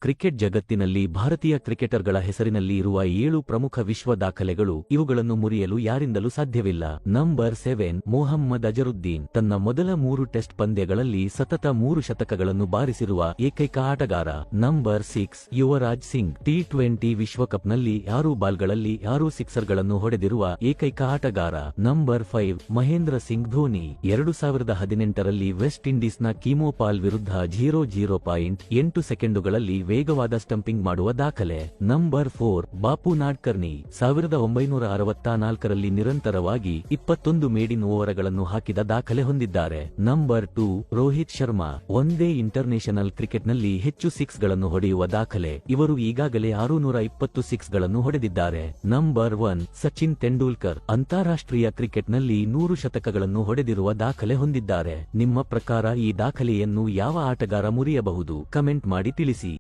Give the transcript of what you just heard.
Cricket ಜಗತ್ತಿನಲ್ಲಿ ಭಾರತೀಯ ಕ್ರಿಕೆಟರ್ಗಳ ಹೆಸರಿನಲ್ಲಿ ಇರುವ 7 ಪ್ರಮುಖ ವಿಶ್ವ ದಾಖಲೆಗಳು. ಇವುಗಳನ್ನು ಮುರಿಯಲು ಯಾರಿಂದಲೂ ಸಾಧ್ಯವಿಲ್ಲ. ನಂಬರ್ 7 ಮೊಹಮ್ಮದ್ ಅಜರುದ್ದೀನ್. ತನ್ನ ಮೊದಲ 3 ಟೆಸ್ಟ್ ಪಂದ್ಯಗಳಲ್ಲಿ ಸತತ 3 ಶತಕಗಳನ್ನು ಬಾರಿಸಿರುವ ಏಕೈಕ ಆಟಗಾರ. ನಂಬರ್ 6 ಯುವರಾಜ್ ಸಿಂಗ್. ಟಿ20 ವಿಶ್ವಕಪ್ನಲ್ಲಿ 6 ಬಾಲ್ಗಳಲ್ಲಿ 6 ಸಿಕ್ಸರ್ಗಳನ್ನು ಹೊಡೆದಿರುವ ಏಕೈಕ ಆಟಗಾರ. ನಂಬರ್ 5 ಮಹೇಂದ್ರ ಸಿಂಗ್ ಧೋನಿ. 2018ರಲ್ಲಿ ವೆಸ್ಟ್ ಇಂಡೀಸ್ನ ಕೀಮೋಪಾಲ್ ವಿರುದ್ಧ 0.8 ಸೆಕೆಂಡುಗಳಲ್ಲಿ ವೇಗವಾದ ಸ್ಟಂಪಿಂಗ್ ಮಾಡುವ ದಾಖಲೆ. ನಂಬರ್ 4 ಬಾಪು ನಾಡ್ಕರ್ನಿ. 1964ರಲ್ಲಿ ನಿರಂತರವಾಗಿ 21 ಮೇಡಿನ್ ಓವರ್ಗಳನ್ನು ಹಾಕಿದ ದಾಖಲೆ ಹೊಂದಿದ್ದಾರೆ. ನಂಬರ್ 2 ರೋಹಿತ್ ಶರ್ಮಾ. ಒಂದೇ ಇಂಟರ್ನ್ಯಾಷನಲ್ ಕ್ರಿಕೆಟ್ನಲ್ಲಿ ಹೆಚ್ಚು ಸಿಕ್ಸ್ಗಳನ್ನು ಹೊಡೆಯುವ ದಾಖಲೆ. ಇವರು ಈಗಾಗಲೇ 620 ಸಿಕ್ಸ್ಗಳನ್ನು ಹೊಡೆದಿದ್ದಾರೆ. ನಂಬರ್ 1 ಸಚಿನ್ ತೆಂಡೂಲ್ಕರ್. ಅಂತಾರಾಷ್ಟ್ರೀಯ ಕ್ರಿಕೆಟ್ನಲ್ಲಿ 100 ಶತಕಗಳನ್ನು ಹೊಡೆದಿರುವ ದಾಖಲೆ ಹೊಂದಿದ್ದಾರೆ. ನಿಮ್ಮ ಪ್ರಕಾರ ಈ ದಾಖಲೆಯನ್ನು ಯಾವ ಆಟಗಾರ ಮುರಿಯಬಹುದು? ಕಮೆಂಟ್ ಮಾಡಿ ತಿಳಿಸಿ.